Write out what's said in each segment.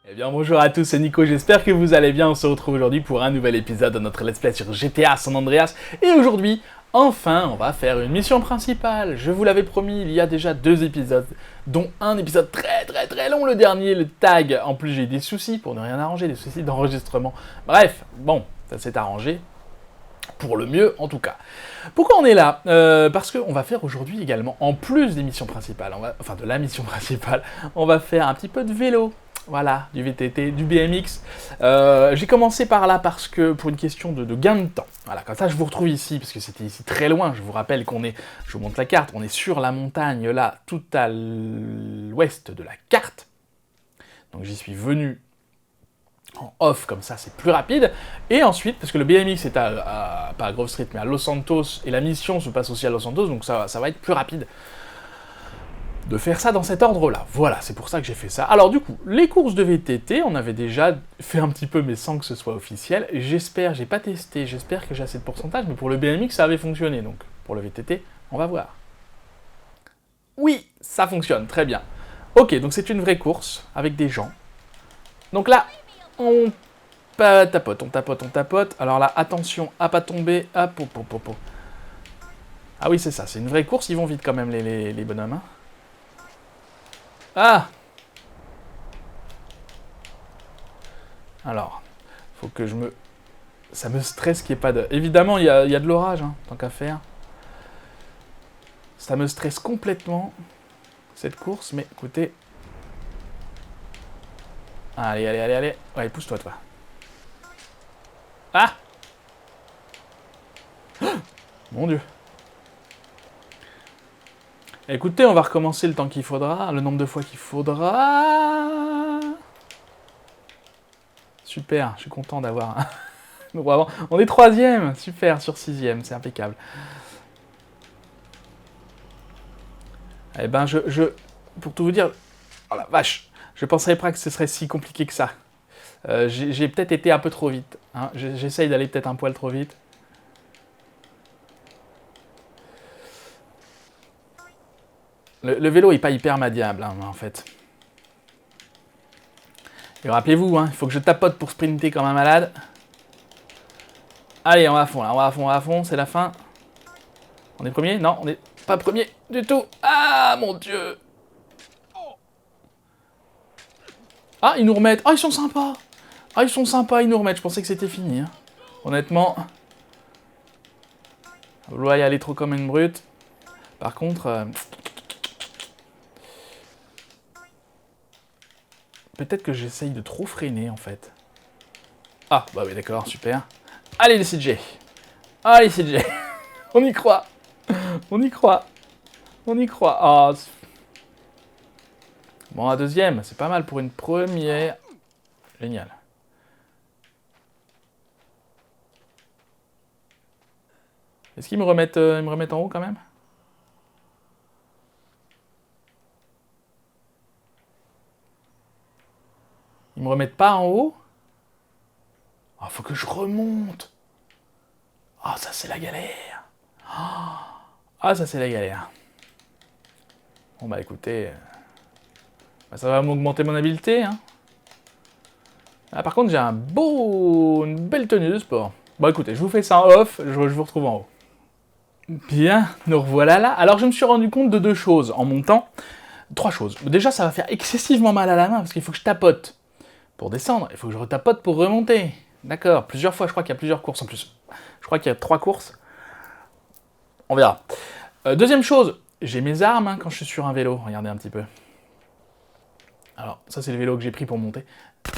Eh bien bonjour à tous, c'est Nico, j'espère que vous allez bien. On se retrouve aujourd'hui pour un nouvel épisode de notre let's play sur GTA San Andreas. Et aujourd'hui, enfin, on va faire une mission principale. Je vous l'avais promis, il y a déjà 2 épisodes, dont un épisode très long, le dernier, le tag. En plus j'ai eu des soucis pour ne rien arranger, des soucis d'enregistrement. Bref, bon, ça s'est arrangé. Pour le mieux, en tout cas. Pourquoi on est là Parce qu'on va faire aujourd'hui également, en plus des missions principales, de la mission principale, on va faire un petit peu de vélo. Voilà, du VTT, du BMX. J'ai commencé par là parce que, pour une question de gain de temps. Voilà, comme ça je vous retrouve ici, parce que c'était ici très loin. Je vous rappelle qu'on est, je vous montre la carte, on est sur la montagne là, tout à l'ouest de la carte. Donc j'y suis venu en off, comme ça c'est plus rapide. Et ensuite, parce que le BMX est pas à Grove Street, mais à Los Santos, et la mission se passe aussi à Los Santos, donc ça va être plus rapide de faire ça dans cet ordre-là. Voilà, c'est pour ça que j'ai fait ça. Alors du coup, les courses de VTT, on avait déjà fait un petit peu, mais sans que ce soit officiel. J'espère, j'ai pas testé, j'espère que j'ai assez de pourcentage, mais pour le BMX, ça avait fonctionné. Donc pour le VTT, on va voir. Oui, ça fonctionne, très bien. Ok, donc c'est une vraie course, avec des gens. Donc là, on tapote. Alors là, attention à pas tomber. Hop. Ah oui, c'est ça, c'est une vraie course, ils vont vite quand même, les bonhommes. Hein. Ah! Alors, faut que je me... Ça me stresse qu'il n'y ait pas de... Évidemment, il y a de l'orage, hein, tant qu'à faire. Ça me stresse complètement, cette course, mais écoutez... Allez. Ouais, pousse-toi, toi. Ah! Mon Dieu. Écoutez, on va recommencer le temps qu'il faudra, le nombre de fois qu'il faudra... Super, je suis content d'avoir... On est 3ème, super, sur 6ème, c'est impeccable. Eh ben, pour tout vous dire... Oh la vache, je ne penserais pas que ce serait si compliqué que ça. J'ai peut-être été un peu trop vite. Hein. J'essaye d'aller peut-être un poil trop vite. Le vélo est pas hyper maniable, hein, en fait. Et rappelez-vous, hein, il faut que je tapote pour sprinter comme un malade. Allez, on va à fond, là, on va à fond, c'est la fin. On est premier? Non, on n'est pas premier du tout. Ah, mon Dieu! Ah, ils nous remettent. Ah, ils sont sympas! Ah, ils sont sympas, ils nous remettent. Je pensais que c'était fini. Hein. Honnêtement, vouloir y aller trop comme une brute. Par contre, peut-être que j'essaye de trop freiner, en fait. Ah, bah oui, d'accord, super. Allez, les CJ. Allez, CJ. On y croit. On y croit. Ah, bon, la deuxième, c'est pas mal pour une première. Génial. Est-ce qu'ils me remettent en haut quand même? Ils me remettent pas en haut? Ah, faut que je remonte. Ah, ça c'est la galère. Ah, ça c'est la galère. Bon bah écoutez, ça va m'augmenter mon habileté. Hein. Ah, par contre, j'ai une belle tenue de sport. Bon écoutez, je vous fais ça en off, je vous retrouve en haut. Bien, nous revoilà là. Alors je me suis rendu compte de 2 choses en montant. 3 choses. Déjà, ça va faire excessivement mal à la main parce qu'il faut que je tapote pour descendre. Il faut que je retapote pour remonter. D'accord, plusieurs fois, je crois qu'il y a plusieurs courses en plus. Je crois qu'il y a 3 courses. On verra. Deuxième chose, j'ai mes armes hein, quand je suis sur un vélo. Regardez un petit peu. Alors, ça c'est le vélo que j'ai pris pour monter.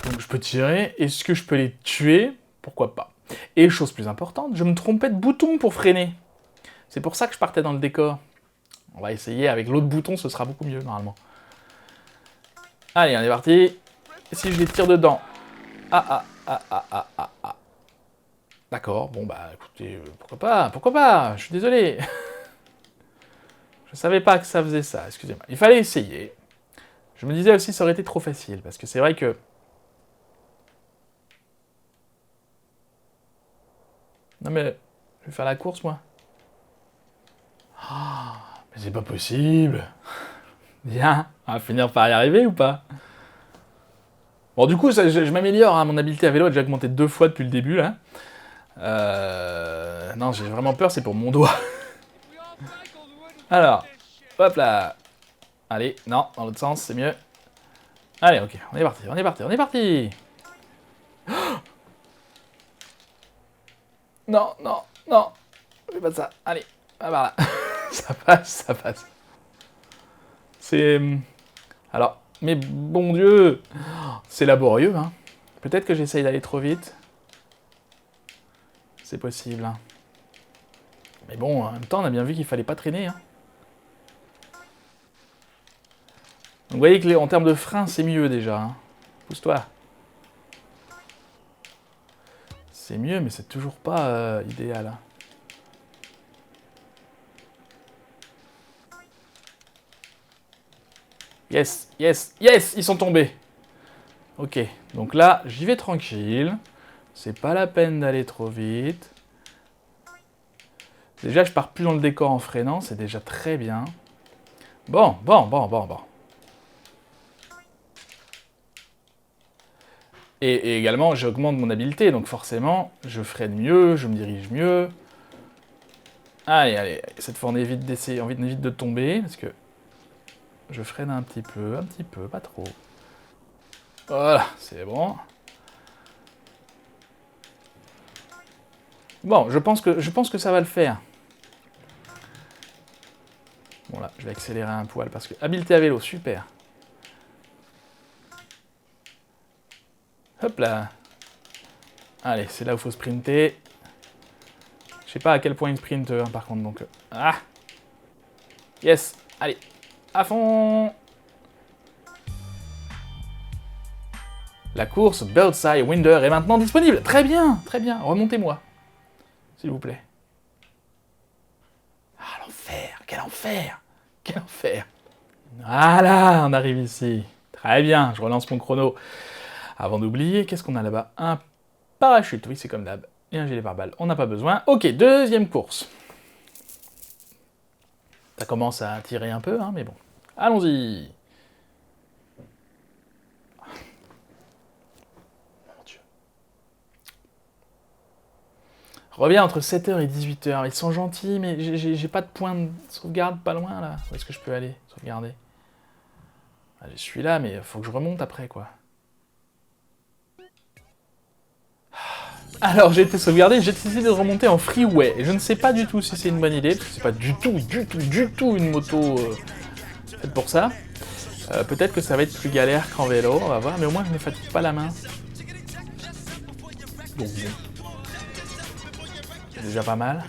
Donc je peux tirer. Est-ce que je peux les tuer? Pourquoi pas. Et chose plus importante, je me trompais de bouton pour freiner. C'est pour ça que je partais dans le décor. On va essayer avec l'autre bouton, ce sera beaucoup mieux normalement. Allez, on est parti. Si je les tire dedans. Ah. D'accord, bon bah écoutez, pourquoi pas, je suis désolé. Je savais pas que ça faisait ça, excusez-moi. Il fallait essayer. Je me disais aussi ça aurait été trop facile, parce que c'est vrai que... Non mais, je vais faire la course moi. Mais c'est pas possible. Bien, on va finir par y arriver ou pas? Bon, du coup, je m'améliore, hein. Mon habileté à vélo a déjà augmenté 2 fois depuis le début, là. Non, j'ai vraiment peur, c'est pour mon doigt. Alors, hop là. Allez, non, dans l'autre sens, c'est mieux. Allez, ok, on est parti, on est parti, on est parti. Non, non, non. Fais pas ça. Allez, va par là. Ça passe, ça passe. C'est... Alors, mais bon Dieu, c'est laborieux, hein. Peut-être que j'essaye d'aller trop vite. C'est possible, hein. Mais bon, en même temps, on a bien vu qu'il fallait pas traîner, hein. Donc, vous voyez que en termes de frein, c'est mieux déjà, hein. Pousse-toi. C'est mieux, mais c'est toujours pas idéal, hein. Yes, yes, yes, ils sont tombés. Ok, donc là, j'y vais tranquille. C'est pas la peine d'aller trop vite. Déjà, je pars plus dans le décor en freinant, c'est déjà très bien. Bon. Et également, j'augmente mon habileté, donc forcément, je freine mieux, je me dirige mieux. Allez, allez, cette fois, on évite de tomber, parce que je freine un petit peu, pas trop. Voilà, c'est bon. Bon, je pense que ça va le faire. Bon là, je vais accélérer un poil, parce que habileté à vélo, super. Hop là. Allez, c'est là où il faut sprinter. Je sais pas à quel point il sprinte, hein, par contre, donc... Ah. Yes, allez, à fond. La course Birdseye Winder est maintenant disponible. Très bien, remontez-moi. S'il vous plaît. Ah, l'enfer, quel enfer. Quel enfer. Voilà, on arrive ici. Très bien, je relance mon chrono. Avant d'oublier, qu'est-ce qu'on a là-bas? Un parachute, oui, c'est comme d'hab. Et un gilet pare-balles, on n'a pas besoin. Ok, deuxième course. Ça commence à tirer un peu, hein, mais bon. Allons-y. Mon Dieu. Reviens entre 7h et 18h. Ils sont gentils, mais j'ai pas de point de sauvegarde pas loin, là. Où est-ce que je peux aller sauvegarder? Je suis là, mais il faut que je remonte après, quoi. Alors, j'ai été sauvegardé, j'ai décidé de remonter en freeway. Et je ne sais pas du tout si c'est une bonne idée, parce que c'est pas du tout une moto faite pour ça. Peut-être que ça va être plus galère qu'en vélo, on va voir, mais au moins je ne fatigue pas la main. Donc bon. C'est déjà pas mal.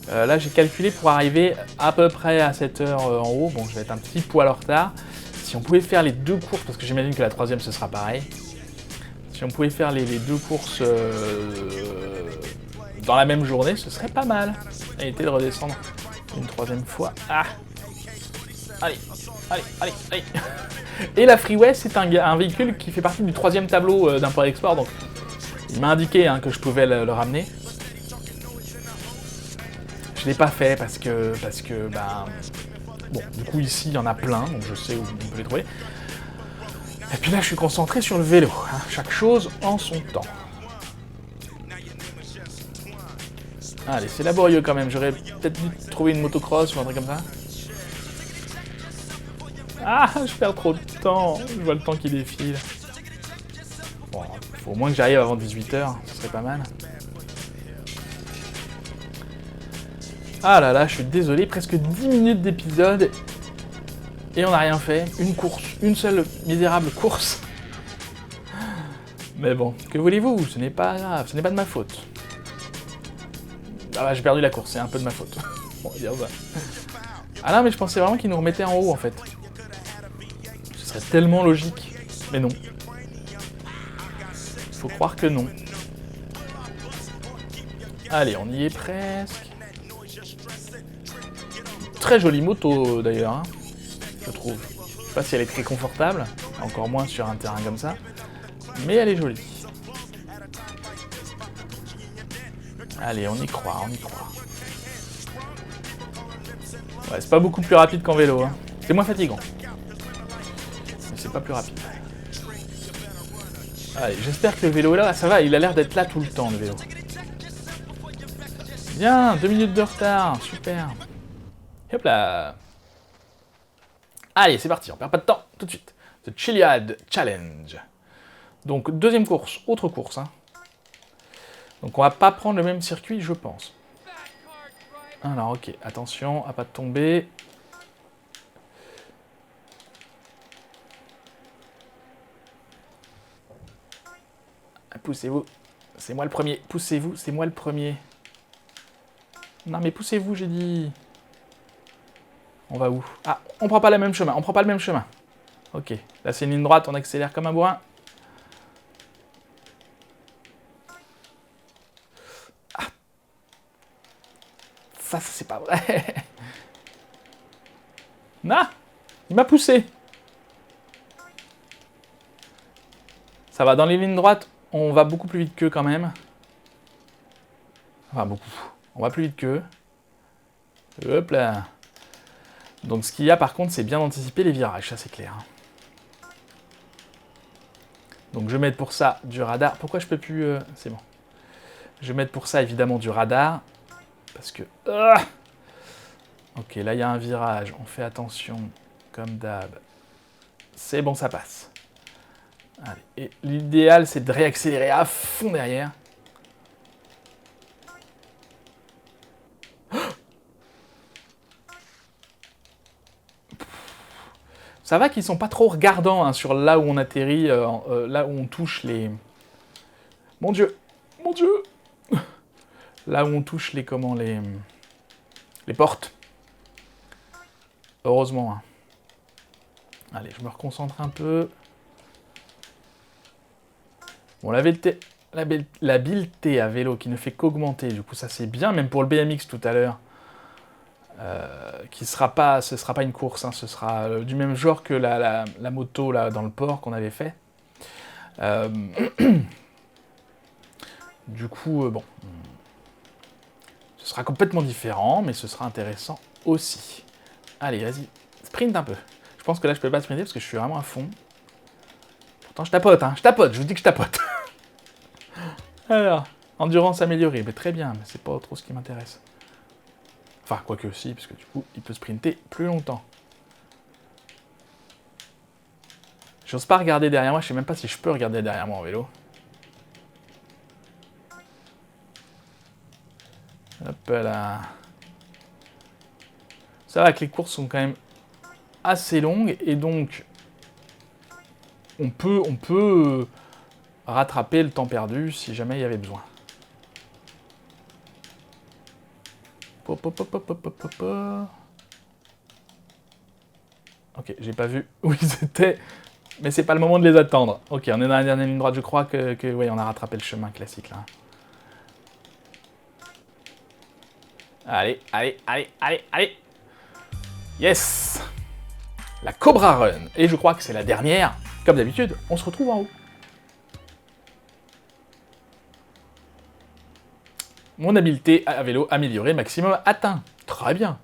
Là, j'ai calculé pour arriver à peu près à 7h en haut. Bon, je vais être un petit poil en retard. Si on pouvait faire les deux courses, parce que j'imagine que la troisième, ce sera pareil. Si on pouvait faire les deux courses dans la même journée, ce serait pas mal. Éviter de redescendre une troisième fois. Ah. Allez. Et la Freeway, c'est un véhicule qui fait partie du troisième tableau d'import-export, donc il m'a indiqué que je pouvais le ramener. Je l'ai pas fait parce que bon, du coup ici il y en a plein, donc je sais où on peut les trouver. Et puis là, je suis concentré sur le vélo. Hein. Chaque chose en son temps. Allez, c'est laborieux quand même. J'aurais peut-être dû trouver une motocross ou un truc comme ça. Ah, je perds trop de temps. Je vois le temps qui défile. Bon, il faut au moins que j'arrive avant 18h. Ce serait pas mal. Ah là là, je suis désolé. Presque 10 minutes d'épisode. Et on n'a rien fait. Une course. Une seule misérable course. Mais bon, que voulez-vous? Ce n'est pas grave. Ce n'est pas de ma faute. Ah bah, j'ai perdu la course. C'est un peu de ma faute. Bon, on va dire ça. Ah non, mais je pensais vraiment qu'ils nous remettaient en haut, en fait. Ce serait tellement logique. Mais non. Faut croire que non. Allez, on y est presque. Très jolie moto, d'ailleurs. Hein. Je trouve. Je sais pas si elle est très confortable, encore moins sur un terrain comme ça, mais elle est jolie. Allez, on y croit. Ouais, c'est pas beaucoup plus rapide qu'en vélo. Hein. C'est moins fatigant. Mais c'est pas plus rapide. Allez, j'espère que le vélo là, ça va, il a l'air d'être là tout le temps, le vélo. Bien, 2 minutes de retard, super. Et hop là. Allez, c'est parti, on perd pas de temps, tout de suite. The Chiliad Challenge. Donc, deuxième course, autre course. Hein. Donc, on va pas prendre le même circuit, je pense. Alors, ok, attention à pas tomber. Poussez-vous. C'est moi le premier. Poussez-vous, c'est moi le premier. Non, mais poussez-vous, j'ai dit. On va où? Ah, on prend pas le même chemin, on prend pas le même chemin. Ok, là c'est une ligne droite, on accélère comme un bourrin. Ah. Ça c'est pas vrai. Non, il m'a poussé. Ça va, dans les lignes droites, on va beaucoup plus vite qu'eux quand même. Enfin, beaucoup. On va plus vite qu'eux. Hop là. Donc ce qu'il y a par contre, c'est bien d'anticiper les virages, ça c'est clair. Donc je vais mettre pour ça du radar. Pourquoi je peux plus... C'est bon. Je vais mettre pour ça évidemment du radar. Parce que... Ok, là il y a un virage. On fait attention, comme d'hab. C'est bon, ça passe. Allez. Et l'idéal, c'est de réaccélérer à fond derrière. Ça va qu'ils sont pas trop regardants hein, sur là où on atterrit, là où on touche les... Mon Dieu! Mon Dieu! Là où on touche les... Comment? Les portes. Heureusement. Hein. Allez, je me reconcentre un peu. Bon, l'habileté à vélo qui ne fait qu'augmenter, du coup ça c'est bien, même pour le BMX tout à l'heure. Ce sera pas une course, hein, ce sera du même genre que la moto là dans le port qu'on avait fait. Du coup, bon, ce sera complètement différent, mais ce sera intéressant aussi. Allez, vas-y, sprint un peu. Je pense que là je peux pas sprinter parce que je suis vraiment à fond. Pourtant je tapote, hein, je vous dis que je tapote. Alors, endurance améliorée, mais très bien, mais c'est pas trop ce qui m'intéresse. Enfin, quoique aussi, parce que du coup, il peut sprinter plus longtemps. J'ose pas regarder derrière moi, je sais même pas si je peux regarder derrière moi en vélo. Hop là. Ça va que les courses sont quand même assez longues, et donc, on peut rattraper le temps perdu si jamais il y avait besoin. Ok, j'ai pas vu où ils étaient, mais c'est pas le moment de les attendre. Ok, on est dans la dernière ligne droite, je crois que oui, on a rattrapé le chemin classique là. Allez, allez, allez, allez, allez. Yes! La Cobra Run. Et je crois que c'est la dernière. Comme d'habitude, on se retrouve en haut. Mon habileté à vélo améliorée, maximum atteint. Très bien.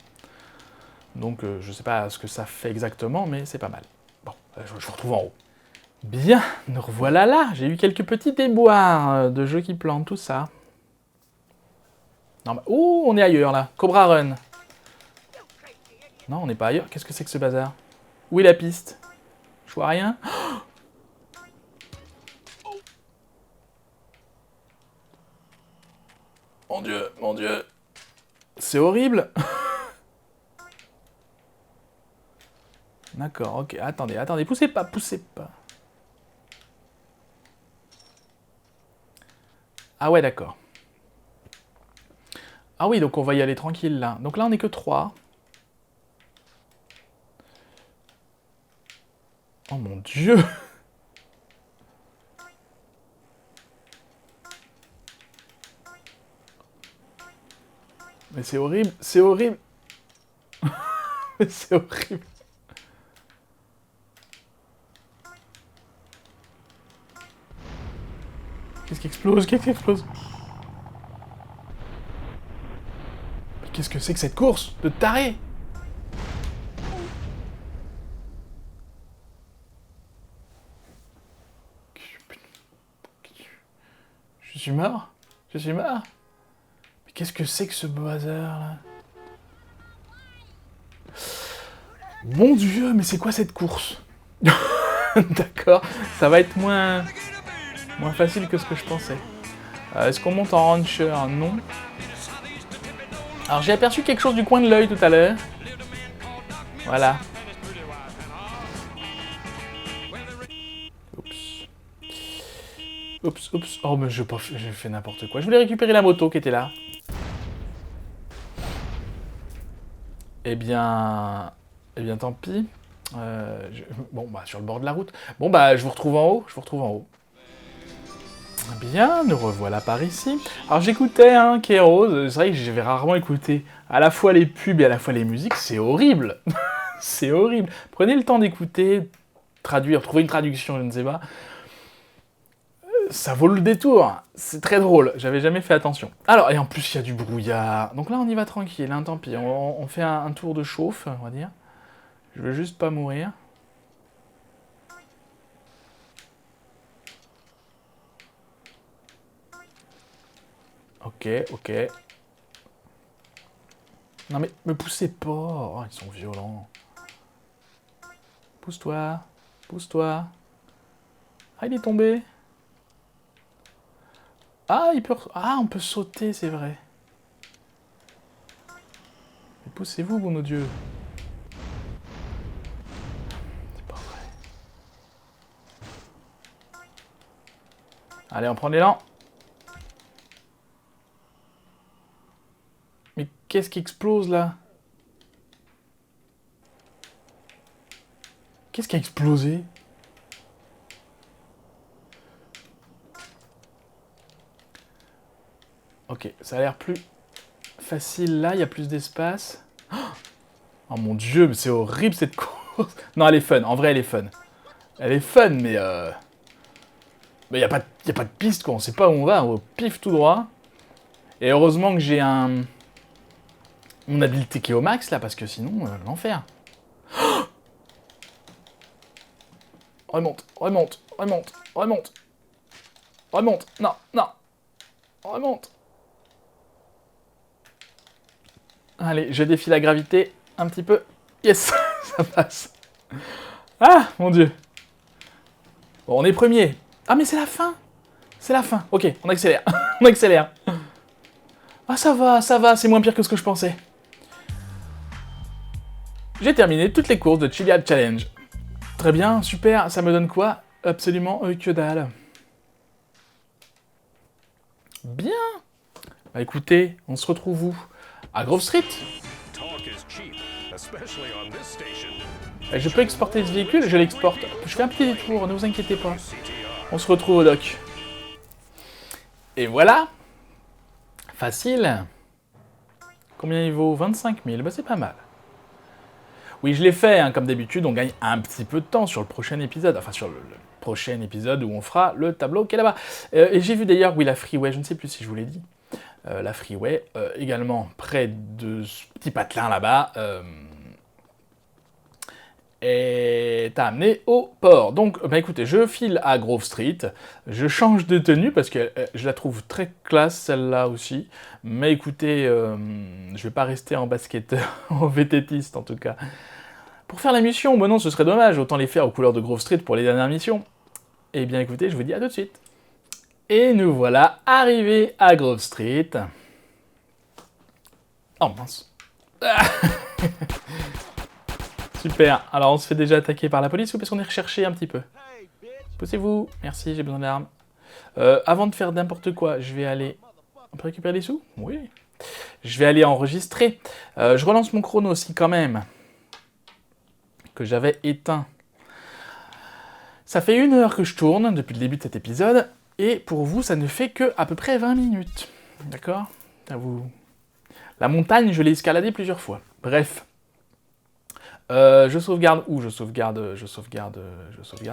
Donc, je sais pas ce que ça fait exactement, mais c'est pas mal. Bon, je vous retrouve en haut. Bien, nous revoilà là. J'ai eu quelques petits déboires de jeux qui plantent, tout ça. Non, mais... Ouh, on est ailleurs, là. Cobra Run. Non, on n'est pas ailleurs. Qu'est-ce que c'est que ce bazar? Où est la piste? Je vois rien. Mon Dieu, mon Dieu. C'est horrible. D'accord, ok. Attendez, attendez. Poussez pas, poussez pas. Ah ouais, d'accord. Ah oui, donc on va y aller tranquille, là. Donc là, on n'est que 3. Oh mon Dieu. Mais c'est horrible, c'est horrible. C'est horrible. Qu'est-ce qui explose? Qu'est-ce qui explose? Mais qu'est-ce que c'est que cette course de taré? suis mort? Je suis mort? Mais qu'est-ce que c'est que ce bazar, là? Mon Dieu, mais c'est quoi cette course? D'accord, ça va être moins facile que ce que je pensais. Est-ce qu'on monte en rancher? Non. Alors j'ai aperçu quelque chose du coin de l'œil tout à l'heure. Voilà. Oups. Oups, oups. Oh, mais j'ai fait n'importe quoi. Je voulais récupérer la moto qui était là. Eh bien, tant pis. Bon, bah, sur le bord de la route. Bon, bah, je vous retrouve en haut. Bien, nous revoilà par ici. Alors, j'écoutais, Kéros. C'est vrai que j'avais rarement écouté à la fois les pubs et à la fois les musiques. C'est horrible. C'est horrible. Prenez le temps d'écouter, traduire, trouver une traduction, je ne sais pas. Ça vaut le détour. C'est très drôle. J'avais jamais fait attention. Alors, et en plus, il y a du brouillard. Donc là, on y va tranquille, tant pis. On fait un tour de chauffe, on va dire. Je veux juste pas mourir. Ok. Non mais, me poussez pas. Oh, ils sont violents. Pousse-toi. Ah, il est tombé. Ah, on peut sauter, c'est vrai. Mais poussez-vous, bon Dieu. C'est pas vrai. Allez, on prend l'élan. Mais qu'est-ce qui explose, là? Qu'est-ce qui a explosé? Ok, ça a l'air plus facile là, il y a plus d'espace. Oh mon dieu, mais c'est horrible cette course. Non, elle est fun, en vrai elle est fun. Elle est fun, mais il n'y a pas de piste, quoi. On sait pas où on va, on pif tout droit. Et heureusement que j'ai mon habileté qui est au max là, parce que sinon, l'enfer. Remonte. Non. Remonte. Allez, je défie la gravité un petit peu. Yes, ça passe. Ah, mon dieu. Bon, on est premier. Ah, mais c'est la fin. Ok, on accélère. Ah, ça va, c'est moins pire que ce que je pensais. J'ai terminé toutes les courses de Chiliad Challenge. Très bien, super, ça me donne quoi? Absolument que dalle. Bien. Bah écoutez, on se retrouve où? À Grove Street. Je peux exporter ce véhicule, je l'exporte. Je fais un petit détour, ne vous inquiétez pas. On se retrouve au dock. Et voilà. Facile. Combien il vaut? 25 000, bah c'est pas mal. Oui, je l'ai fait, comme d'habitude, on gagne un petit peu de temps sur le prochain épisode. Enfin, sur le prochain épisode où on fera le tableau qui est là-bas. Et j'ai vu d'ailleurs, oui, la Freeway, je ne sais plus si je vous l'ai dit. La Freeway, également près de ce petit patelin là-bas, est amené au port. Donc, bah écoutez, je file à Grove Street, je change de tenue parce que je la trouve très classe celle-là aussi. Mais écoutez, je vais pas rester en basketteur, en VTTiste en tout cas. Pour faire la mission, bon non, ce serait dommage, autant les faire aux couleurs de Grove Street pour les dernières missions. Eh bien écoutez, je vous dis à tout de suite. Et nous voilà arrivés à Grove Street. Oh mince. Super, alors on se fait déjà attaquer par la police ou parce qu'on est recherché un petit peu? Poussez-vous, merci, j'ai besoin d'armes. Avant de faire n'importe quoi, je vais aller... On peut récupérer des sous? Oui. Je vais aller enregistrer. Je relance mon chrono aussi quand même. Que j'avais éteint. Ça fait 1 heure que je tourne depuis le début de cet épisode. Et pour vous, ça ne fait que à peu près 20 minutes. D'accord? La montagne, je l'ai escaladée plusieurs fois. Bref. Je sauvegarde où? Je sauvegarde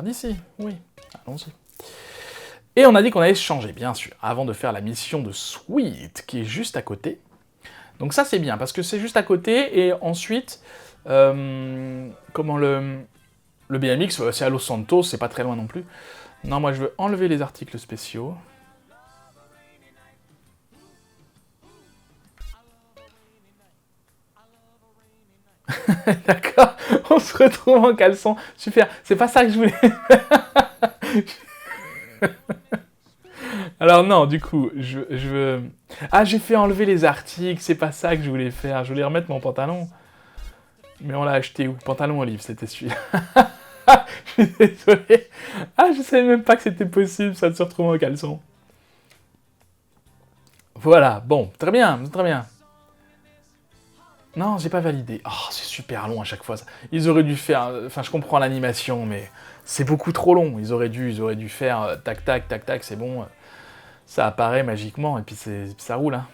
ici. Oui, allons-y. Et on a dit qu'on allait se changer, bien sûr, avant de faire la mission de Sweet, qui est juste à côté. Donc ça, c'est bien, parce que c'est juste à côté, et ensuite, comment le BMX, c'est à Los Santos, c'est pas très loin non plus. Non, moi, je veux enlever les articles spéciaux. D'accord, on se retrouve en caleçon. Super, c'est pas ça que je voulais. Alors non, du coup, je veux... Ah, j'ai fait enlever les articles, c'est pas ça que je voulais faire. Je voulais remettre mon pantalon. Mais on l'a acheté où? Pantalon olive, c'était celui-là. Je suis désolé. Ah, je savais même pas que c'était possible, ça, de se retrouver en caleçon. Voilà, bon, très bien, très bien. Non, j'ai pas validé. Oh, c'est super long à chaque fois. Ça. Ils auraient dû faire... Enfin, je comprends l'animation, mais c'est beaucoup trop long. Ils auraient dû faire tac, tac, tac, tac, c'est bon. Ça apparaît magiquement, et puis ça roule. Hein.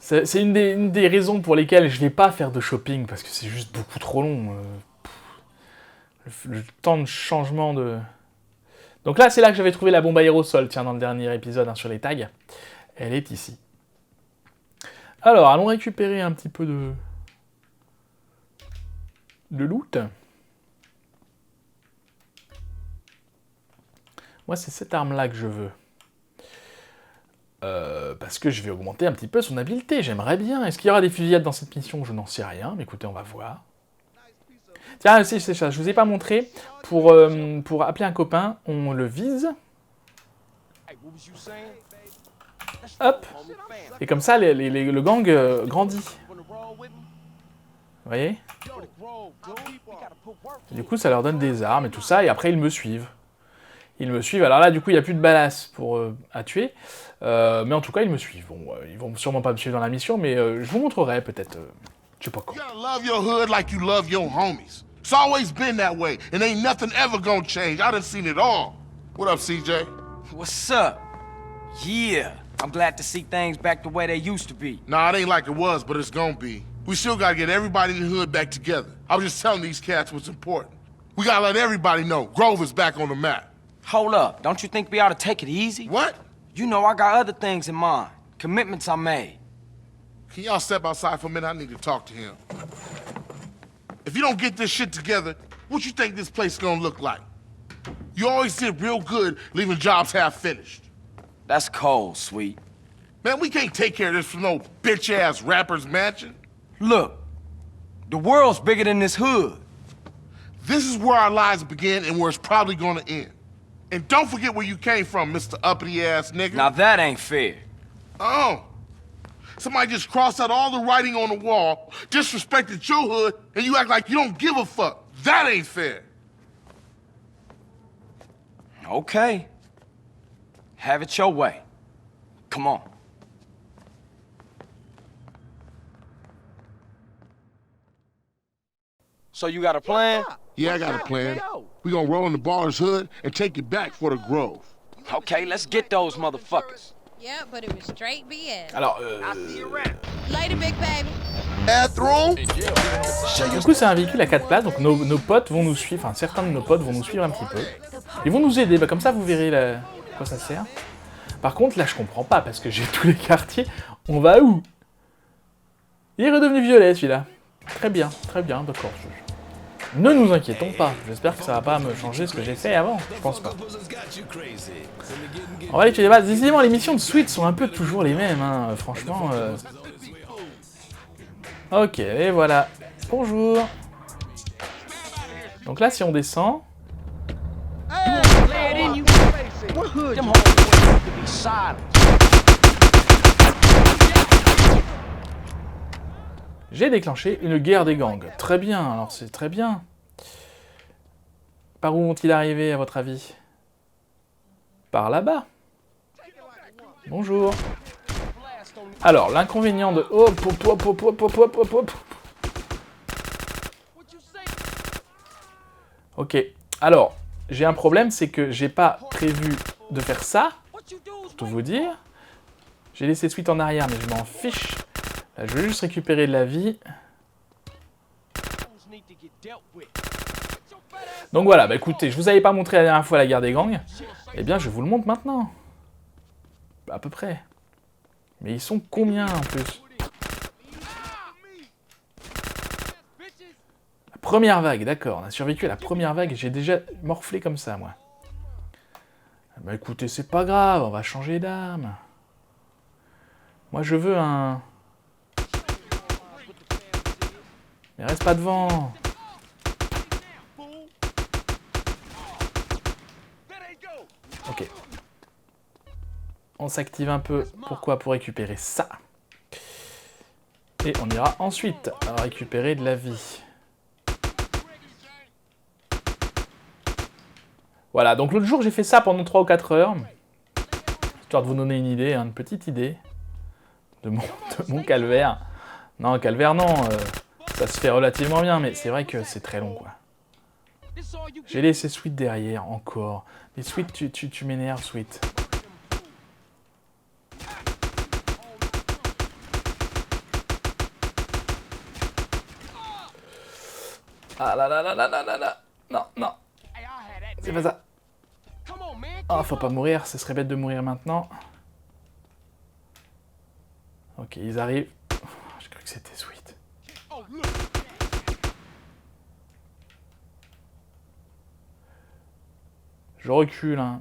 C'est une des raisons pour lesquelles je vais pas faire de shopping, parce que c'est juste beaucoup trop long. Le temps de changement de... Donc là, c'est là que j'avais trouvé la bombe aérosol, tiens, dans le dernier épisode, hein, sur les tags. Elle est ici. Alors, allons récupérer un petit peu de loot. Moi, c'est cette arme-là que je veux. Parce que je vais augmenter un petit peu son habileté, j'aimerais bien. Est-ce qu'il y aura des fusillades dans cette mission? Je n'en sais rien, mais écoutez, on va voir. Tiens, c'est ça, je vous ai pas montré. Pour appeler un copain, on le vise. Hop. Et comme ça, le gang grandit. Vous voyez? Du coup, ça leur donne des armes et tout ça, et après, ils me suivent. Ils me suivent. Alors là, du coup, il n'y a plus de balasse à tuer. Mais en tout cas, ils me suivent. Bon, ils vont sûrement pas me suivre dans la mission, mais je vous montrerai peut-être. Je sais pas quand. You gotta love your hood like you love your homies. It's always been that way, and ain't nothing ever gonna change. I done seen it all. What up, CJ? What's up? Yeah, I'm glad to see things back the way they used to be. Nah, it ain't like it was, but it's gonna be. We still gotta get everybody in the hood back together. I was just telling these cats what's important. We gotta let everybody know Grover's back on the map. Hold up, don't you think we ought to take it easy? What? You know I got other things in mind. Commitments I made. Can y'all step outside for a minute? I need to talk to him. If you don't get this shit together, what you think this place is gonna look like? You always did real good leaving jobs half finished. That's cold, sweet. Man, we can't take care of this from no bitch-ass rapper's mansion. Look, the world's bigger than this hood. This is where our lives begin and where it's probably gonna end. And don't forget where you came from, Mr. Uppity-ass nigga. Now that ain't fair. Oh. Somebody just crossed out all the writing on the wall, disrespected your hood, and you act like you don't give a fuck. That ain't fair. Okay. Have it your way. Come on. So you got a plan? Yeah, I got a plan. We gonna roll in the baller's hood and take it back for the Grove. Okay, let's get those motherfuckers. Yeah, but it was straight BS. Alors, Later, big baby. Bathroom? du coup, c'est un véhicule à 4 places, donc nos potes vont nous suivre, enfin certains de nos potes vont nous suivre un petit peu. Ils vont nous aider, bah, comme ça vous verrez à quoi ça sert. Par contre, là je comprends pas, parce que j'ai tous les quartiers. On va où? Il est redevenu violet celui-là. Très bien, d'accord. Ne nous inquiétons pas, j'espère que ça va pas me changer ce que j'ai fait avant, je pense pas. On va aller tuer les bases. Décidément, les missions de Sweet sont un peu toujours les mêmes, hein. Franchement. Ok, et voilà. Bonjour. Donc là, si on descend... J'ai déclenché une guerre des gangs. Très bien, alors c'est très bien. Par où vont-ils arriver, à votre avis? Par là-bas. Bonjour. Alors, l'inconvénient de... Hop, hop, hop, hop, hop, hop, hop, hop, hop. Ok. Alors, j'ai un problème, c'est que j'ai pas prévu de faire ça. Pour tout vous dire. J'ai laissé Sweet en arrière, mais je m'en fiche. Là, je veux juste récupérer de la vie. Donc voilà, bah écoutez, je vous avais pas montré la dernière fois la guerre des gangs. Eh bien, je vous le montre maintenant. À peu près. Mais ils sont combien en plus? La première vague, d'accord. On a survécu à la première vague et j'ai déjà morflé comme ça, moi. Bah écoutez, c'est pas grave, on va changer d'arme. Moi, je veux un... Mais reste pas devant. Ok. On s'active un peu. Pourquoi? Pour récupérer ça. Et on ira ensuite récupérer de la vie. Voilà, donc l'autre jour j'ai fait ça pendant 3 ou 4 heures. Histoire de vous donner une idée, une petite idée de mon calvaire. Non, calvaire non, ça se fait relativement bien, mais c'est vrai que c'est très long quoi. J'ai laissé Sweet derrière, encore. Mais Sweet, tu m'énerves, Sweet. Ah là là là là là là là. Non, non. C'est pas ça. Ah, faut pas mourir, ce serait bête de mourir maintenant. Ok, ils arrivent. J'ai cru que c'était Sweet. Je recule, hein.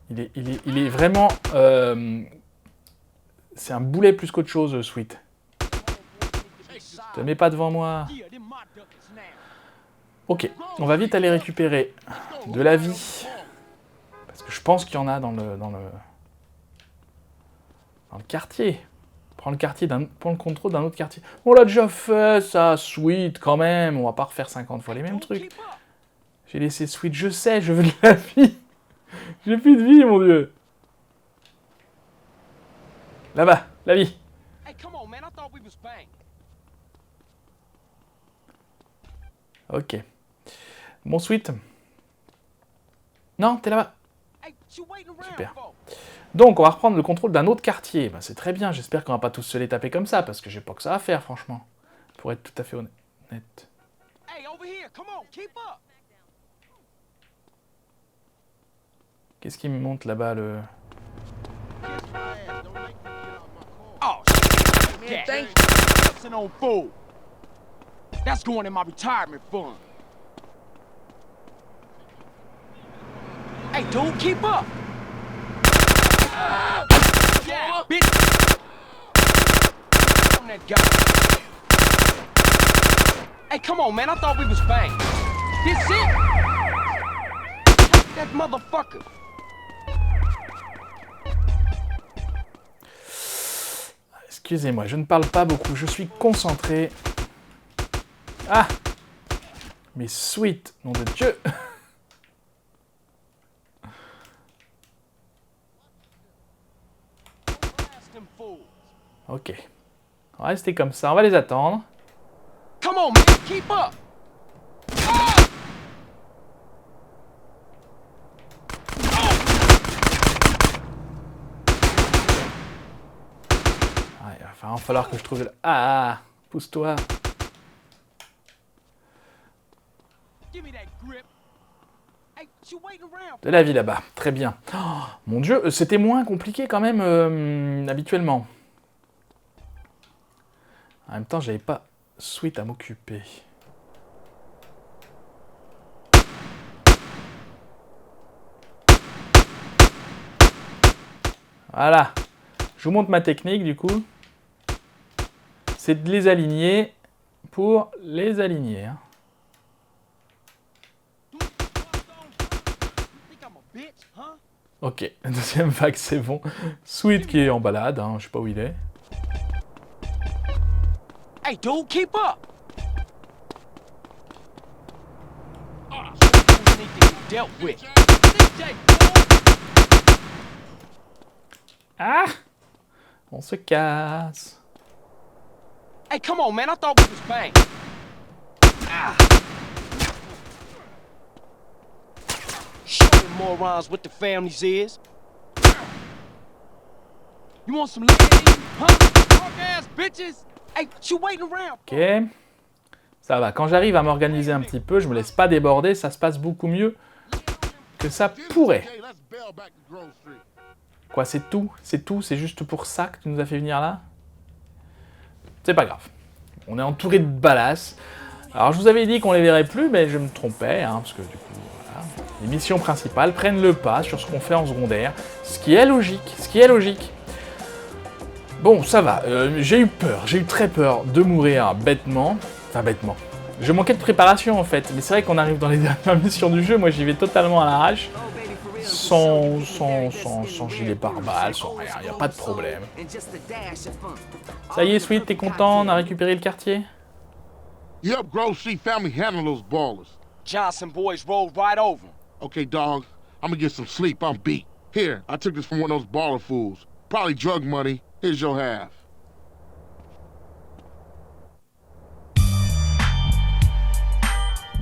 Il est vraiment... c'est un boulet plus qu'autre chose, Sweet. Te mets pas devant moi. Ok, on va vite aller récupérer de la vie. Parce que je pense qu'il y en a dans le quartier. Prends le contrôle d'un autre quartier. On l'a déjà fait, ça, Sweet, quand même. On va pas refaire 50 fois les mêmes trucs. J'ai laissé Sweet, je sais, je veux de la vie. J'ai plus de vie, mon Dieu. Là-bas, la vie. Ok. Bon, Sweet. Non, t'es là-bas. Super. Donc, on va reprendre le contrôle d'un autre quartier. Ben, c'est très bien, j'espère qu'on va pas tous se les taper comme ça, parce que j'ai pas que ça à faire, franchement. Pour être tout à fait honnête. Qu'est-ce qui me monte là-bas, le... Oh, shit. That's an old fool. That's going in my retirement fund. Hey, dude, keep up. Yeah, bitch. I'm that guy. Hey, come on, man. I thought we was banged. This it? That motherfucker. Excusez-moi, je ne parle pas beaucoup, je suis concentré. Ah! Mais Sweet, nom de Dieu! Ok. On va rester comme ça, on va les attendre. Come on, man, keep up. Ouais, il va falloir que je trouve... Ah! Pousse-toi! De la vie là-bas, très bien. Oh, mon Dieu, c'était moins compliqué quand même habituellement. En même temps, j'avais pas Sweet à m'occuper. Voilà. Je vous montre ma technique du coup. C'est de les aligner pour les aligner. Hein. Ok, deuxième vague, c'est bon. Sweet qui est en balade, hein, je sais pas où il est. Hey, dude, keep up. Ah! On se casse. Hey, come on, man. I thought we was banged. Ah. Show them morons what the families is. You want some ladies, huh? Punk-ass bitches. Hey, you waiting around? Ok. Ça va. Quand j'arrive à m'organiser un petit peu, je me laisse pas déborder, ça se passe beaucoup mieux que ça pourrait. Quoi, c'est tout? C'est tout? C'est juste pour ça que tu nous as fait venir là? C'est pas grave. On est entouré de balasses. Alors, je vous avais dit qu'on les verrait plus, mais je me trompais, hein, parce que du coup, voilà. les missions principales prennent le pas sur ce qu'on fait en secondaire, ce qui est logique. Bon, ça va, j'ai eu très peur de mourir bêtement, Je manquais de préparation en fait, mais c'est vrai qu'on arrive dans les dernières missions du jeu, moi j'y vais totalement à l'arrache, sans gilet pare-balles, sans rien, y a pas de problème. Ça y est, Sweet, t'es content, on a récupéré le quartier? Yep, Grove Street family handle those ballers. Johnson boys rolled right over 'em. Okay, dog, I'm gonna get some sleep, I'm beat. Here, I took this from one of those baller fools. Probably drug money. Here's your half.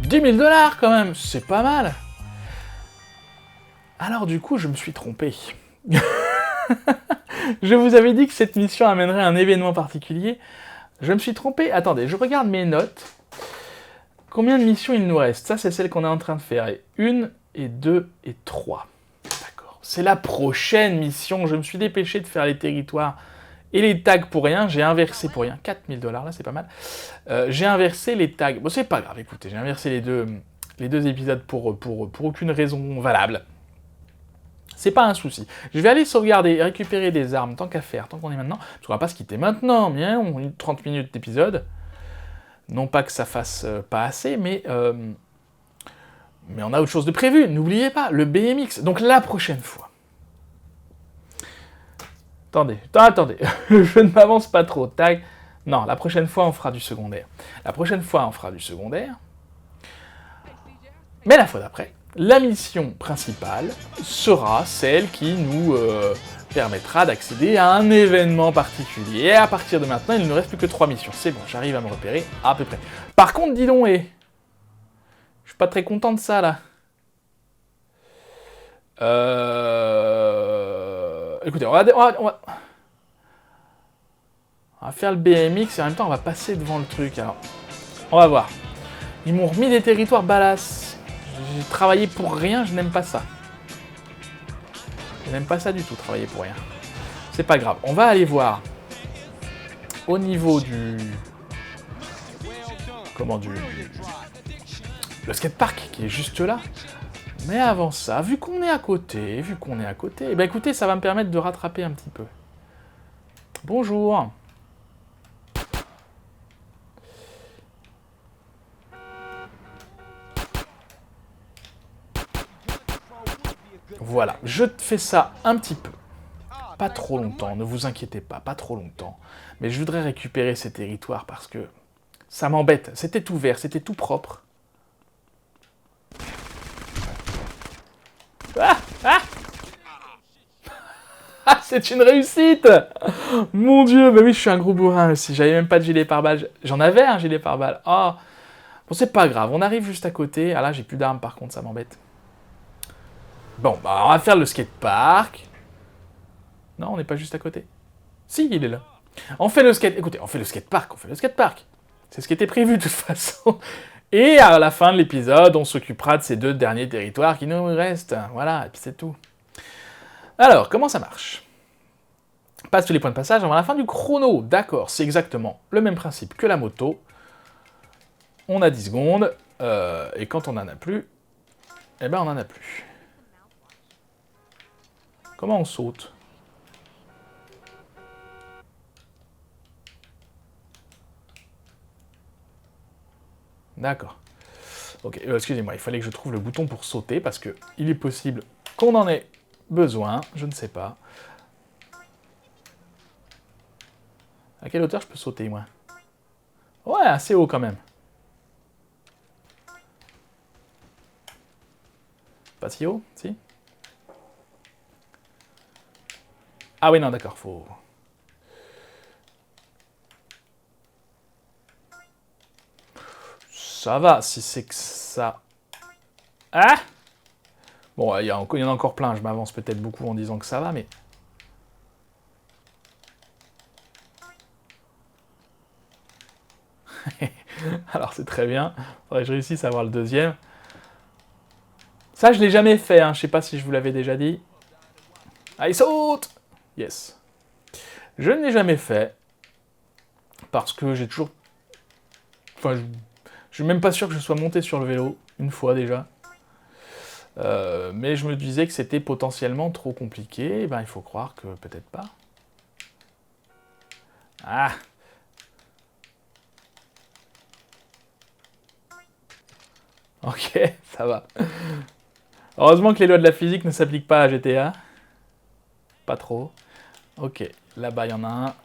$10 000 quand même, c'est pas mal. Alors du coup, je me suis trompé. Je vous avais dit que cette mission amènerait un événement particulier. Je me suis trompé. Attendez, je regarde mes notes. Combien de missions il nous reste? Ça, c'est celle qu'on est en train de faire. Et 1, et 2, et 3. D'accord. C'est la prochaine mission. Je me suis dépêché de faire les territoires et les tags pour rien. J'ai inversé pour rien. $4 000, là, c'est pas mal. J'ai inversé les tags. Bon, c'est pas grave, écoutez. J'ai inversé les deux épisodes pour aucune raison valable. C'est pas un souci. Je vais aller sauvegarder et récupérer des armes tant qu'à faire, tant qu'on est maintenant. Parce qu'on va pas se quitter maintenant, bien, on a eu 30 minutes d'épisode. Non pas que ça fasse pas assez, mais on a autre chose de prévu. N'oubliez pas, le BMX. Donc la prochaine fois. Attendez, je ne m'avance pas trop. Tag. Non, la prochaine fois, on fera du secondaire. Mais la fois d'après, la mission principale sera celle qui nous permettra d'accéder à un événement particulier. Et à partir de maintenant, il ne nous reste plus que 3 missions. C'est bon, j'arrive à me repérer à peu près. Par contre, dis donc, je suis pas très content de ça, là. Écoutez, on va faire le BMX et en même temps, on va passer devant le truc. Alors, on va voir. Ils m'ont remis des territoires balasse. J'ai travaillé pour rien, je n'aime pas ça. Je n'aime pas ça du tout, travailler pour rien. C'est pas grave, on va aller voir au niveau du... le skatepark qui est juste là. Mais avant ça, vu qu'on est à côté, eh ben écoutez, ça va me permettre de rattraper un petit peu. Bonjour. Voilà, je fais ça un petit peu. Pas trop longtemps, ne vous inquiétez pas, pas trop longtemps. Mais je voudrais récupérer ces territoires parce que ça m'embête. C'était tout vert, c'était tout propre. Ah, c'est une réussite! Mon Dieu, bah oui, je suis un gros bourrin aussi. J'avais même pas de gilet pare-balles. J'en avais un gilet pare-balles. Ah, bon, c'est pas grave, on arrive juste à côté. Ah là, j'ai plus d'armes par contre, ça m'embête. Bon, bah on va faire le skatepark. Non, on n'est pas juste à côté. Si, il est là. On fait le skate... Écoutez, on fait le skatepark. C'est ce qui était prévu de toute façon. Et à la fin de l'épisode, on s'occupera de ces 2 derniers territoires qui nous restent. Voilà, et puis c'est tout. Alors, comment ça marche? Passe tous les points de passage avant la fin du chrono. D'accord, c'est exactement le même principe que la moto. On a 10 secondes. Et quand on n'en a plus, eh ben on n'en a plus. Comment on saute? D'accord. Ok, excusez-moi, il fallait que je trouve le bouton pour sauter, parce que il est possible qu'on en ait besoin, je ne sais pas. À quelle hauteur je peux sauter, moi? Ouais, assez haut quand même. Pas si haut? Si? Ah oui, non, d'accord, faut... Ça va, si c'est que ça... Ah! Bon, il y en a encore plein, je m'avance peut-être beaucoup en disant que ça va, mais... Alors, c'est très bien. Faudrait que je réussisse à avoir le deuxième. Ça, je l'ai jamais fait, hein. Je sais pas si je vous l'avais déjà dit. Ah, il saute! Yes. Je ne l'ai jamais fait. Parce que j'ai toujours... Enfin, je suis même pas sûr que je sois monté sur le vélo. Une fois, déjà. Mais je me disais que c'était potentiellement trop compliqué. Eh ben, il faut croire que peut-être pas. Ah! Ok, ça va. Heureusement que les lois de la physique ne s'appliquent pas à GTA. Pas trop. Ok, là-bas, il y en a un.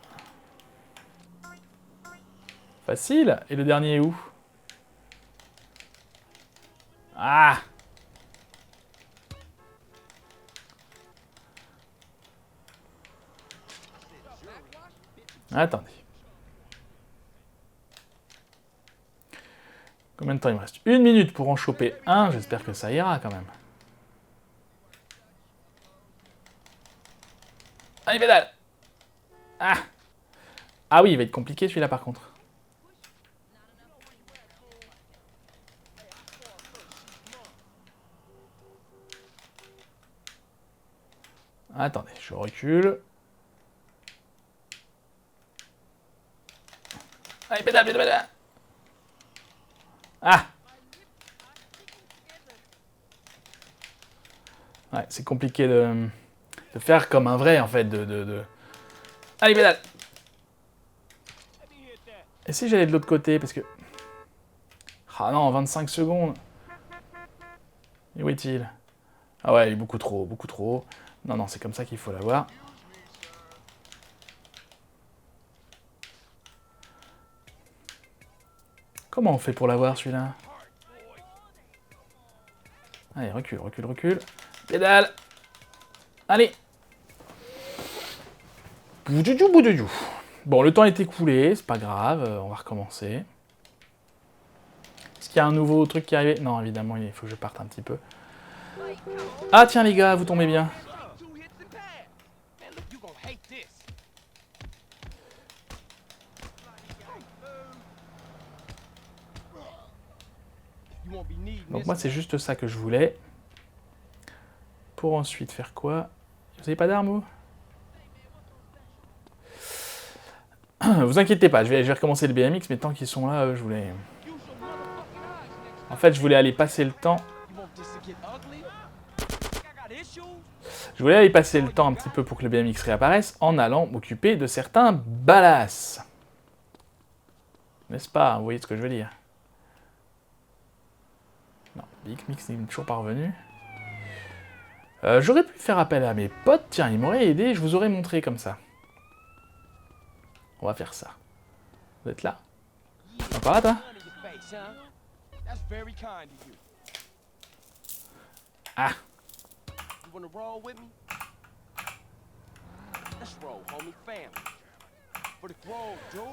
Facile. Et le dernier est où? Ah! Attendez. Combien de temps il me reste? 1 minute pour en choper un. J'espère que ça ira quand même. Allez, pédale! Ah! Ah oui, il va être compliqué celui-là par contre. Attendez, je recule. Allez, pédale, pédale, pédale! Ah! Ouais, c'est compliqué de faire comme un vrai, en fait, Allez, pédale! Et si j'allais de l'autre côté, parce que... Ah non, 25 secondes. Et où est-il? Ah ouais, il est beaucoup trop, beaucoup trop. Non, non, c'est comme ça qu'il faut l'avoir. Comment on fait pour l'avoir, celui-là? Allez, recule, recule, recule. Pédale! Allez! Boudjoujou, boudjoujou. Bon, le temps est écoulé, c'est pas grave, on va recommencer. Est-ce qu'il y a un nouveau truc qui est arrivé? Non, évidemment, il faut que je parte un petit peu. Ah tiens les gars, vous tombez bien. Donc moi c'est juste ça que je voulais. Pour ensuite faire quoi? Vous avez pas d'armes ou? Vous inquiétez pas, je vais recommencer le BMX, mais tant qu'ils sont là, je voulais... En fait, je voulais aller passer le temps... Je voulais aller passer le temps un petit peu pour que le BMX réapparaisse en allant m'occuper de certains balasses. N'est-ce pas? Vous voyez ce que je veux dire? Non, BMX n'est toujours pas revenu. J'aurais pu faire appel à mes potes, tiens, ils m'auraient aidé, je vous aurais montré comme ça. On va faire ça. Vous êtes là? Encore là, toi? Ah!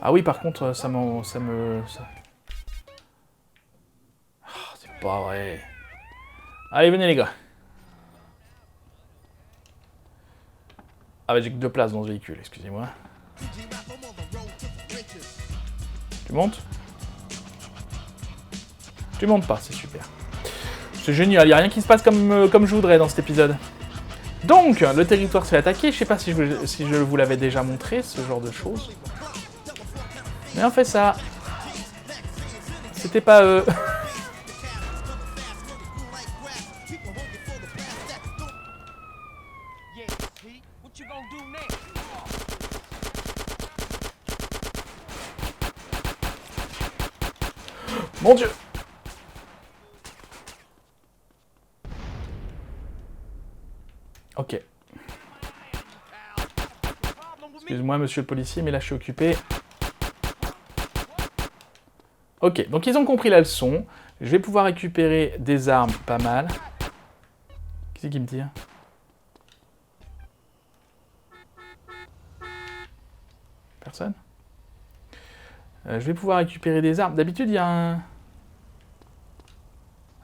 Ah oui, par contre, ça me... Oh, c'est pas vrai. Allez, venez les gars. Ah bah j'ai que 2 places dans ce véhicule, excusez-moi. Tu montes? Tu montes pas, c'est super. C'est génial, il n'y a rien qui se passe comme je voudrais dans cet épisode. Donc, le territoire se fait attaquer. Je sais pas si je vous l'avais déjà montré, ce genre de choses. Mais on fait ça. C'était pas eux. Mon Dieu! Ok. Excuse-moi, monsieur le policier, mais là, je suis occupé. Ok, donc ils ont compris la leçon. Je vais pouvoir récupérer des armes pas mal. Qui c'est qui me tire? Personne? Je vais pouvoir récupérer des armes. D'habitude, il y a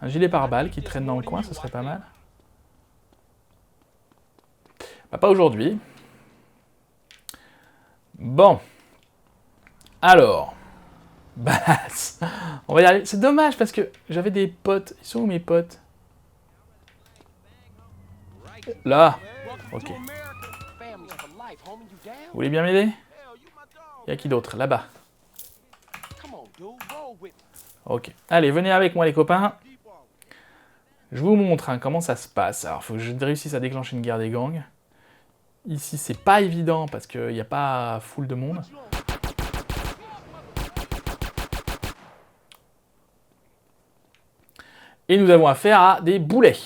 un gilet pare-balles qui traîne dans le coin, ce serait pas mal. Bah, pas aujourd'hui. Bon. Alors. Balas. On va y aller. C'est dommage parce que j'avais des potes. Ils sont où mes potes? Là. Ok. Vous voulez bien m'aider? Il y a qui d'autre? Là-bas. Ok. Allez, venez avec moi les copains. Je vous montre hein, comment ça se passe. Alors, il faut que je réussisse à déclencher une guerre des gangs. Ici, c'est pas évident parce qu'il n'y a pas full de monde. Et nous avons affaire à des boulets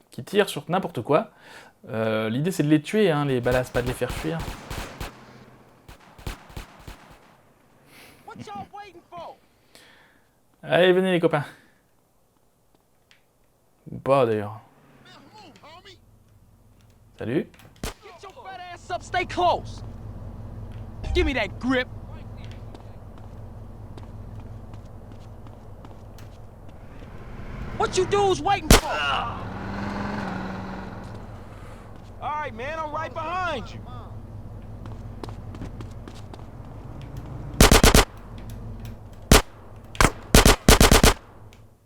qui tirent sur n'importe quoi. L'idée, c'est de les tuer, hein, les balasses, pas de les faire fuir. Allez, venez les copains. Ou pas d'ailleurs. Salut. Stay close. Give me that grip. What you dudes waiting for? All right, man, I'm right behind you.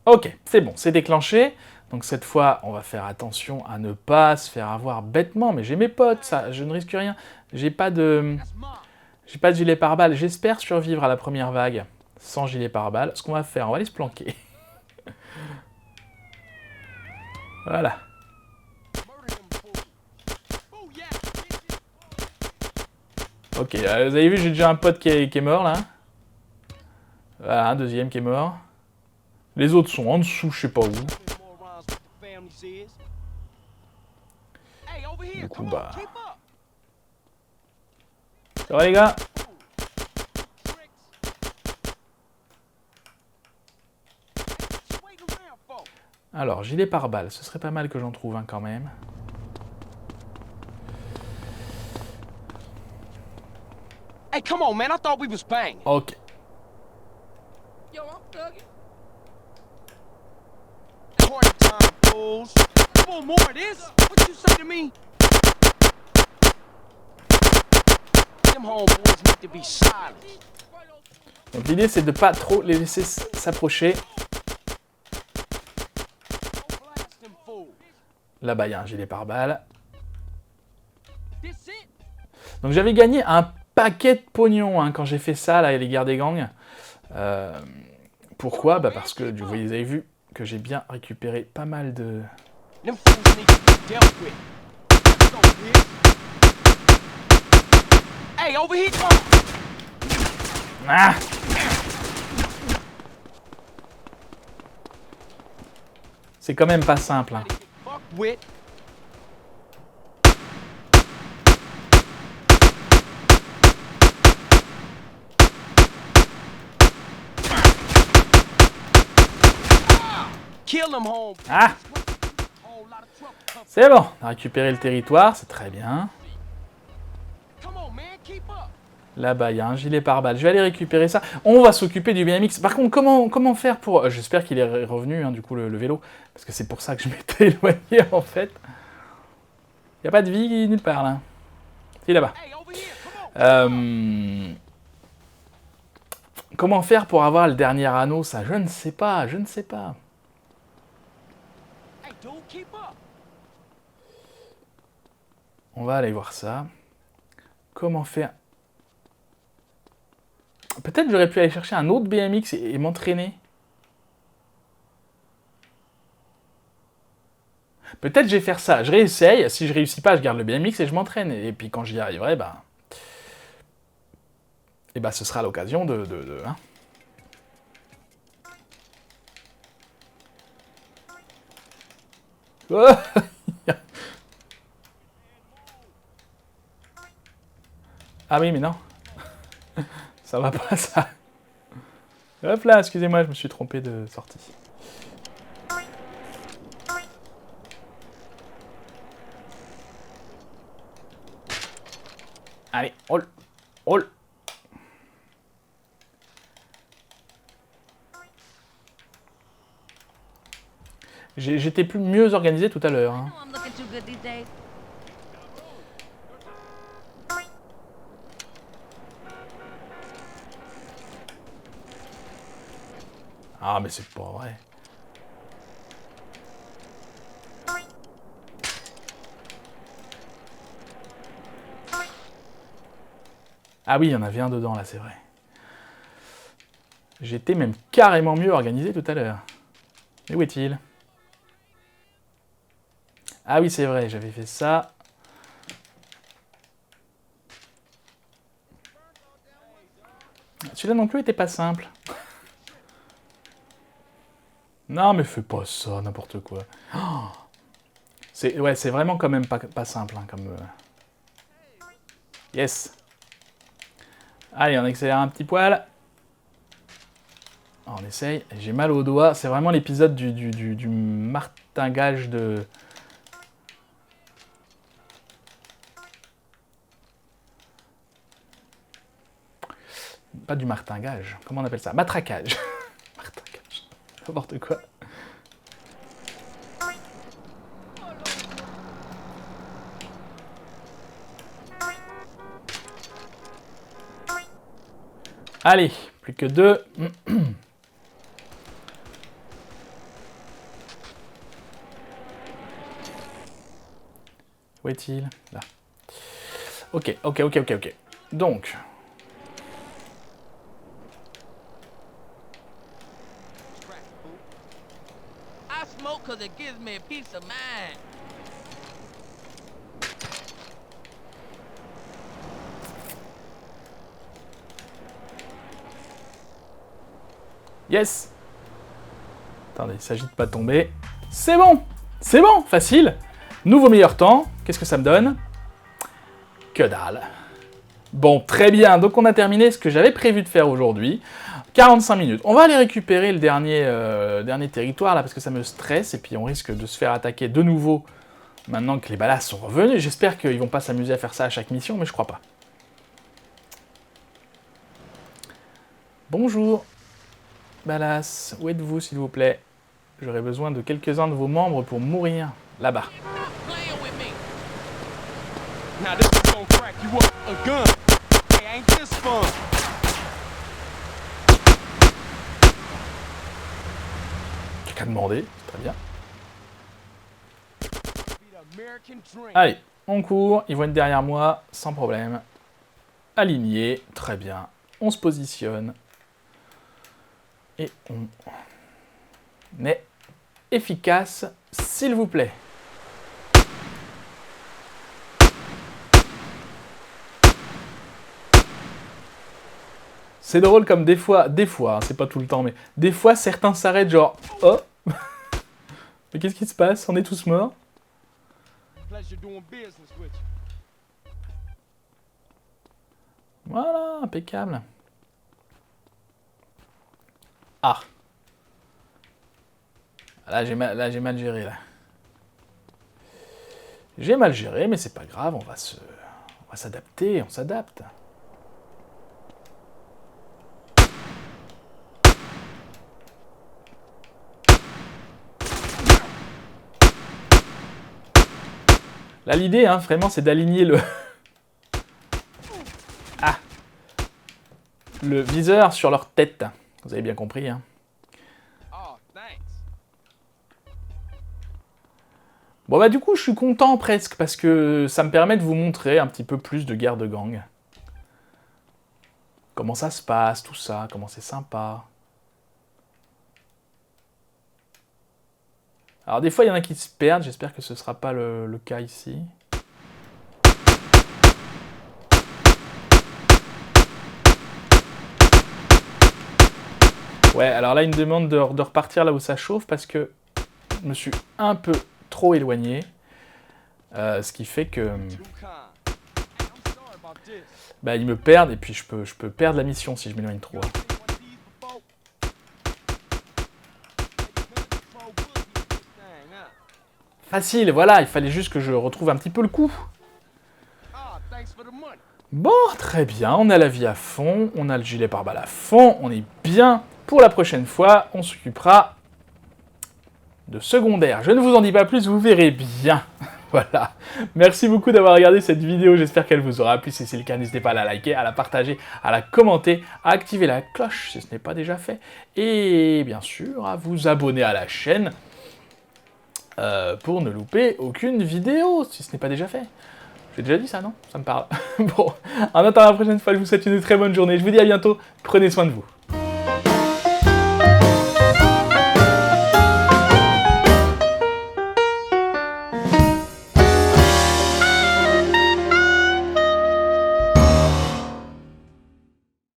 Ok, c'est bon, c'est déclenché. Donc cette fois, on va faire attention à ne pas se faire avoir bêtement. Mais j'ai mes potes, ça, je ne risque rien. J'ai pas de gilet pare-balles. J'espère survivre à la première vague sans gilet pare-balles. Ce qu'on va faire, on va aller se planquer. Voilà. Ok, vous avez vu, j'ai déjà un pote qui est mort là. Voilà, un deuxième qui est mort. Les autres sont en dessous, je sais pas où. Du coup, bah... Ça va les gars? Alors, gilet pare-balles, ce serait pas mal que j'en trouve un quand même. Hey, come on, man. I thought we was banging. Ok. Yo, I'm thugging. Party time, fools. Come on, more of this. What you say to me? Them homeboys need to be silent. Donc l'idée c'est de pas trop les laisser s'approcher. Là-bas il y a un gilet pare-balles. Donc j'avais gagné un paquet de pognon hein, quand j'ai fait ça, là, les guerres des gangs. Pourquoi? Bah parce que vous avez vu que j'ai bien récupéré pas mal de... Ah! C'est quand même pas simple. Hein. Ah! C'est bon, on a récupéré le territoire, c'est très bien. Là-bas, il y a un gilet pare-balles. Je vais aller récupérer ça. On va s'occuper du BMX. Par contre, comment faire pour... J'espère qu'il est revenu, hein, du coup, le vélo. Parce que c'est pour ça que je m'étais éloigné, en fait. Il n'y a pas de vie nulle part, là. Si, là-bas. Comment faire pour avoir le dernier anneau, ça? Je ne sais pas, je ne sais pas. On va aller voir ça. Comment faire... Peut-être j'aurais pu aller chercher un autre BMX et m'entraîner. Peut-être je vais faire ça. Je réessaye. Si je réussis pas, je garde le BMX et je m'entraîne. Et puis quand j'y arriverai, bah... Et bah ce sera l'occasion de hein. Oh ah oui, mais non. Ça va pas, ça. Hop là, excusez-moi, je me suis trompé de sortie. Allez, roll. Roll. J'étais mieux organisé tout à l'heure. Hein. Ah, mais c'est pas vrai. Ah oui, il y en avait un dedans, là, c'est vrai. J'étais même carrément mieux organisé tout à l'heure. Mais où est-il? Ah oui, c'est vrai, j'avais fait ça. Celui-là non plus était pas simple. Non, mais fais pas ça, n'importe quoi. Oh, c'est vraiment quand même pas simple, hein, comme... Yes. Allez, on accélère un petit poil. On essaye. J'ai mal au doigt. C'est vraiment l'épisode du martingage de... Pas du martingage. Comment on appelle ça? Matraquage. Matraquage. N'importe quoi. Allez, plus que 2. Où est-il? Là. Ok. Donc. I smoke cause it gives me a peace of mind. Yes. Attendez, il s'agit de pas tomber. C'est bon. C'est bon, facile. Nouveau meilleur temps. Qu'est-ce que ça me donne? Que dalle. Bon, très bien. Donc on a terminé ce que j'avais prévu de faire aujourd'hui. 45 minutes. On va aller récupérer le dernier territoire là parce que ça me stresse et puis on risque de se faire attaquer de nouveau maintenant que les balas sont revenus. J'espère qu'ils vont pas s'amuser à faire ça à chaque mission, mais je crois pas. Bonjour. Balas, où êtes-vous s'il vous plaît? J'aurais besoin de quelques-uns de vos membres pour mourir. Là-bas. Playing with me. Now this is gonna crack you up a gun. Hey, ain't this fun? Quelqu'un a demandé, c'est très bien. Be the American dream. Allez, on court, ils vont être derrière moi, sans problème. Aligné, très bien. On se positionne. Et on est efficace, s'il vous plaît. C'est drôle comme des fois, hein, c'est pas tout le temps, mais des fois certains s'arrêtent genre « Oh !» Mais qu'est-ce qui se passe? On est tous morts? Pleasure doing business with you. Voilà, impeccable. Ah. Là, j'ai mal géré, là. J'ai mal géré, mais c'est pas grave, on va s'adapter, on s'adapte. Là, l'idée, hein, vraiment, c'est d'aligner le... Ah. Le viseur sur leur tête. Vous avez bien compris, hein. Oh, thanks. Bon bah du coup je suis content presque parce que ça me permet de vous montrer un petit peu plus de guerre de gang. Comment ça se passe, tout ça, comment c'est sympa. Alors des fois il y en a qui se perdent, j'espère que ce ne sera pas le cas ici. Ouais, alors là il me demande de repartir là où ça chauffe parce que je me suis un peu trop éloigné. Ce qui fait que bah, ils me perdent et puis je peux perdre la mission si je m'éloigne trop. Facile, voilà, il fallait juste que je retrouve un petit peu le coup. Bon, très bien, on a la vie à fond, on a le gilet pare-balles à fond, on est bien. Pour la prochaine fois, on s'occupera de secondaire. Je ne vous en dis pas plus, vous verrez bien. Voilà. Merci beaucoup d'avoir regardé cette vidéo, j'espère qu'elle vous aura plu. Si c'est le cas, n'hésitez pas à la liker, à la partager, à la commenter, à activer la cloche si ce n'est pas déjà fait. Et bien sûr, à vous abonner à la chaîne pour ne louper aucune vidéo si ce n'est pas déjà fait. J'ai déjà dit ça, non? Ça me parle. Bon, en attendant la prochaine fois, je vous souhaite une très bonne journée. Je vous dis à bientôt, prenez soin de vous.